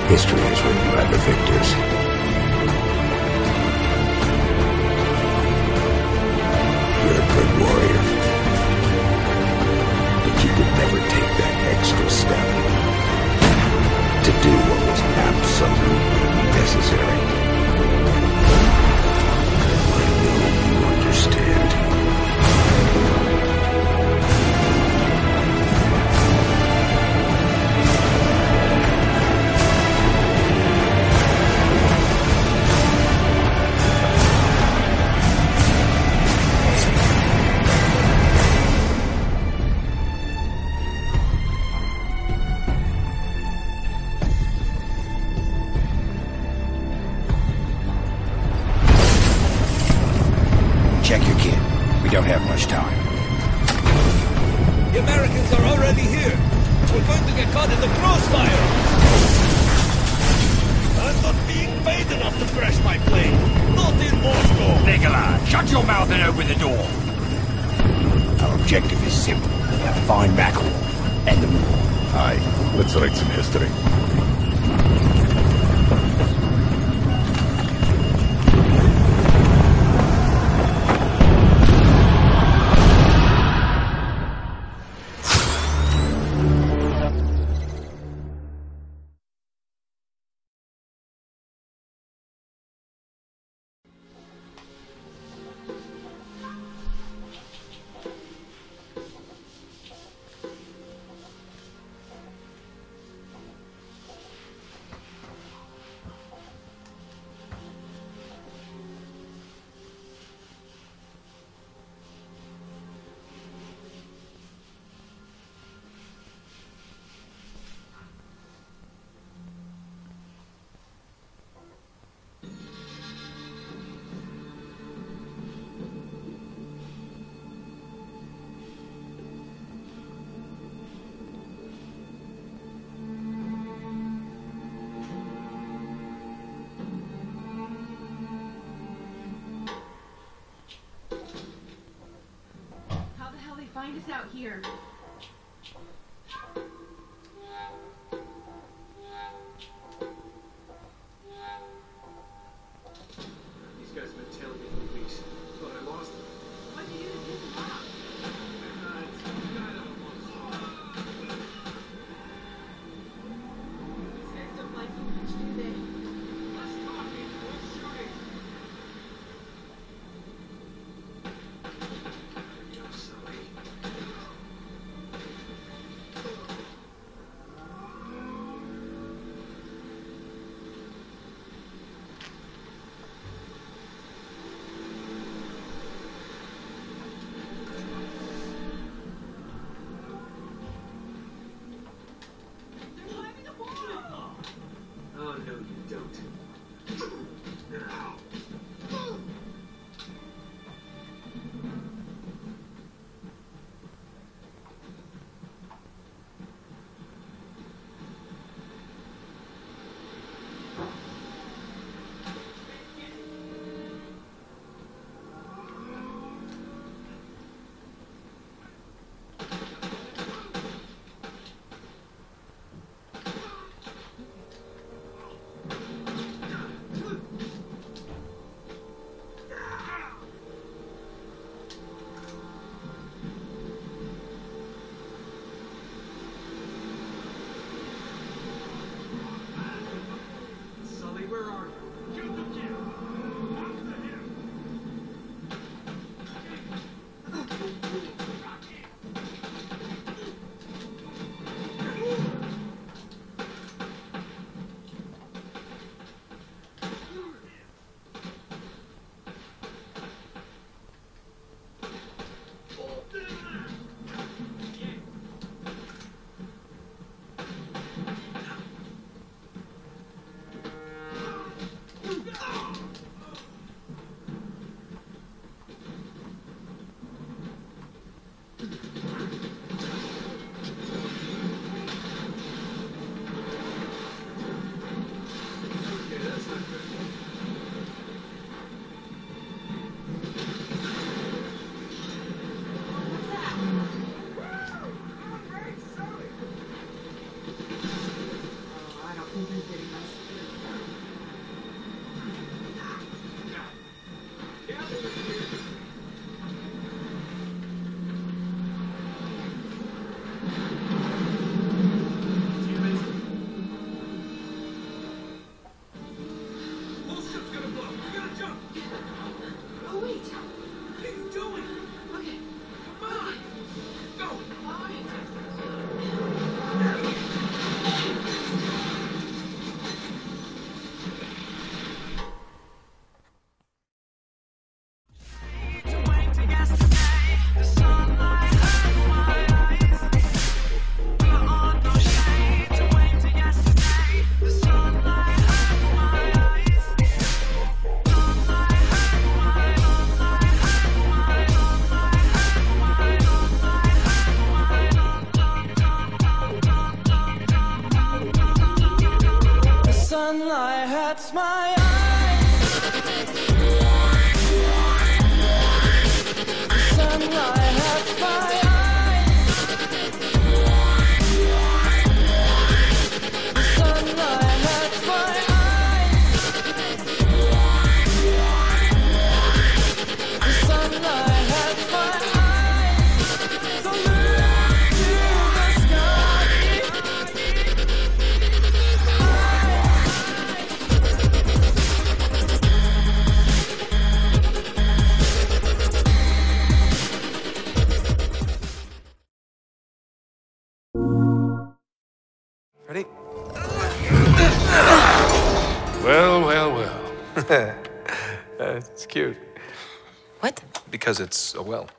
History is written by the victors. You're a good warrior, but you could never take that extra step to do what was absolutely necessary. I know you understand. Check your kit. We don't have much time. The Americans are already here. We're going to get caught in the crossfire. I'm not being paid enough to crash my plane. Not in Moscow. Nikolai, shut your mouth and open the door. Our objective is simple. Find Makarov and the war. Aye, let's write some history. Find us out here. These guys have been tailing me for weeks. Thought I lost them. What'd you do to piss them off? These guys don't like you much, do they? Less talking, more shooting. There you go, Sully. hurts my eyes. The sunlight hurts my eyes. The sunlight hurts my eyes. The sunlight hurts my eyes. So look to the sky. Ready? Well, well, well. It's cute. What? Because it's a well.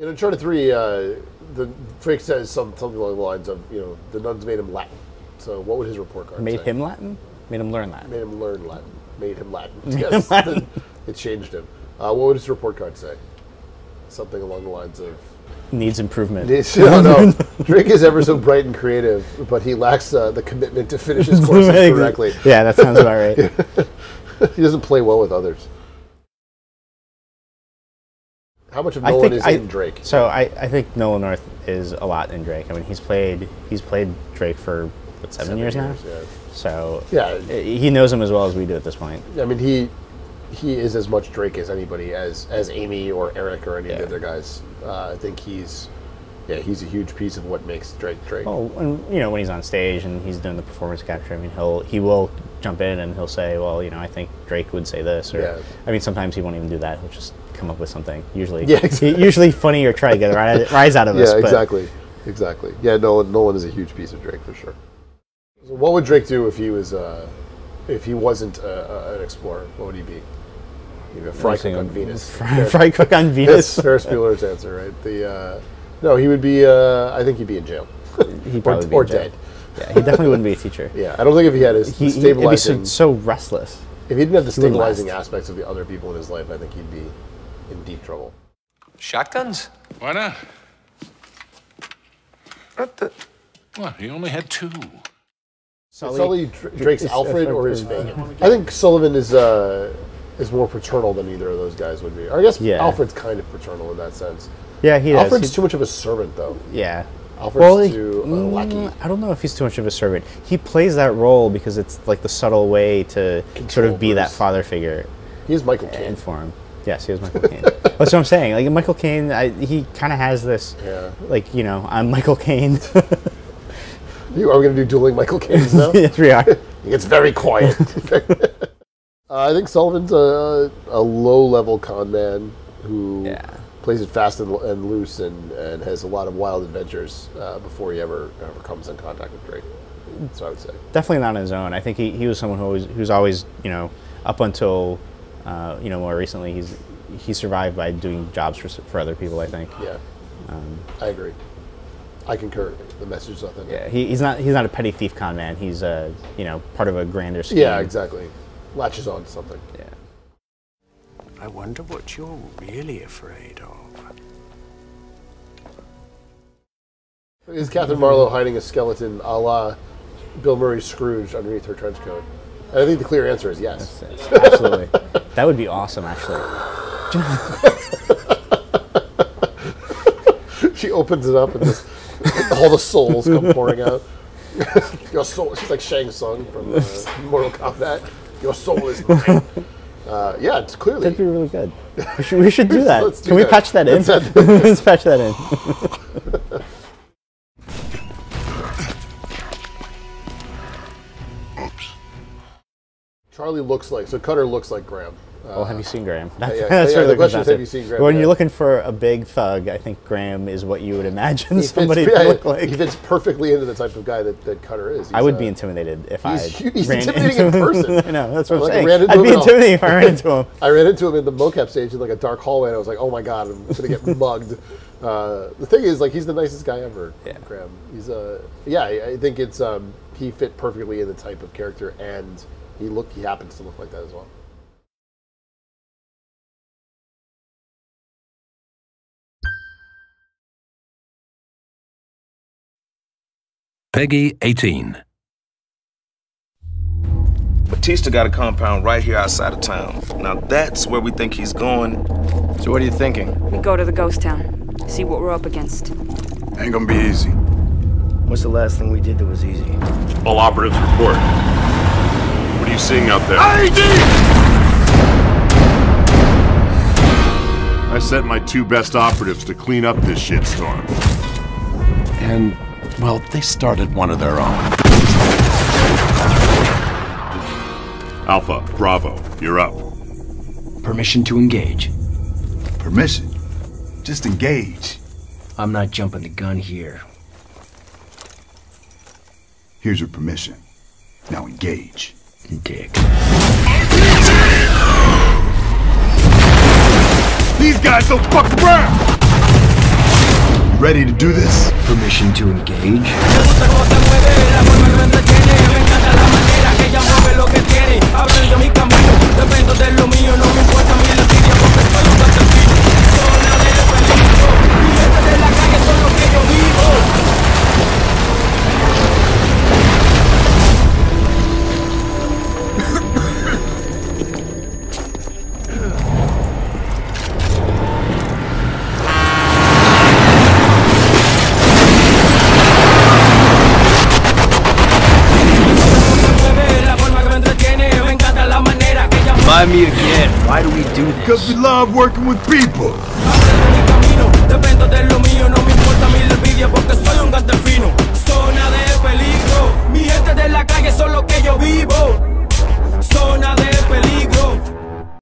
In Uncharted 3, the Drake says something along the lines of, the nuns made him Latin. So what would his report card Made say? him Latin? Made him learn Latin. Made him learn Latin. Made him Latin. Made him Yes. Latin. It changed him. What would his report card say? Something along the lines of... Needs improvement. No. Drake is ever so bright and creative, but he lacks the commitment to finish his courses correctly. Yeah, that sounds about right. He doesn't play well with others. How much of Nolan is in Drake? So I think Nolan North is a lot in Drake. I mean, he's played Drake for what, 7 years now. Yeah. So yeah, he knows him as well as we do at this point. I mean, he is as much Drake as anybody, as Amy or Eric or any of the other guys. I think he's a huge piece of what makes Drake Drake. Oh, and when he's on stage and he's doing the performance capture, I mean, he will jump in and he'll say, well, I think Drake would say this, or I mean, sometimes he won't even do that. He'll just come up with something. Usually, usually funny or try to get a rise out of us. Yeah, exactly. Yeah, Nolan is a huge piece of Drake for sure. So what would Drake do if he wasn't an explorer? What would he be? Maybe a fry cook on Venus. Fry cook on Venus. That's Ferris Bueller's answer, right? No, he would be. I think he'd be in jail. He'd probably be or in jail. dead. Yeah, he definitely wouldn't be a teacher. Yeah, I don't think if he had his stabilizing. He'd be so restless. If he didn't have the stabilizing aspects of the other people in his life, I think he'd be in deep trouble. Shotguns? Why not? What the? What? He only had 2. Sully Drake's Alfred or his Fagin? I think Sullivan is more paternal than either of those guys would be. Or I guess Alfred's kind of paternal in that sense. Yeah, he is. Alfred's too much of a servant, though. Yeah. Alfred's too lackey. I don't know if he's too much of a servant. He plays that role because it's like the subtle way to sort of be that father figure. He is Michael Caine. For him. Yes, he is Michael Caine. That's what I'm saying. Like Michael Caine, he kind of has this, I'm Michael Caine. Are we going to do dueling Michael Caines now? Yes, we are. He gets very quiet. I think Sullivan's a low-level con man who plays it fast and loose and has a lot of wild adventures before he ever comes in contact with Drake. That's what I would say. Definitely not on his own. I think he was someone who's always, up until, more recently, he survived by doing jobs for other people, I think. Yeah, I agree. I concur. The message is authentic. Yeah, he's not a petty thief con man. He's part of a grander scheme. Yeah, exactly. Latches on to something. Yeah. I wonder what you're really afraid of. Is Catherine Marlowe hiding a skeleton a la Bill Murray's Scrooge underneath her trench coat? And I think the clear answer is yes. Absolutely. That would be awesome, actually. She opens it up and just all the souls come pouring out. Your soul, she's like Shang Tsung from Mortal Kombat. Your soul is mine. Yeah, it's clearly. That'd be really good. We should do that. Can we patch that in? Let's patch that in. Charlie looks like, so Cutter looks like Graham. Have you seen Graham? That's really the question is, have you seen Graham? When you're looking for a big thug, I think Graham is what you would imagine somebody to look like. He fits perfectly into the type of guy that Cutter is. I would be intimidated if he's ran intimidating into in person. I know, that's what I'm like saying. I'd be intimidated if I ran into him. I ran into him in the mocap stage in like a dark hallway, and I was like, oh my god, I'm going to get mugged. The thing is, like, he's the nicest guy ever, Graham. He's I think it's he fit perfectly in the type of character, and he happens to look like that as well. Peggy 18. Batista got a compound right here outside of town. Now that's where we think he's going. So what are you thinking? We go to the ghost town, see what we're up against. Ain't gonna be easy. What's the last thing we did that was easy? All operatives report. What are you seeing out there? ID! I sent my 2 best operatives to clean up this shitstorm. And, well, they started one of their own. Alpha, Bravo, you're up. Permission to engage. Permission? Just engage. I'm not jumping the gun here. Here's your permission. Now engage. Dick. These guys don't fuck around! You ready to do this? Permission to engage. Remind me again, why do we do this? Because we love working with people. Dependo de lo mío, no me importa mi envidia porque soy un gante fino. Zona de peligro, mi gente de la calle son lo que yo vivo.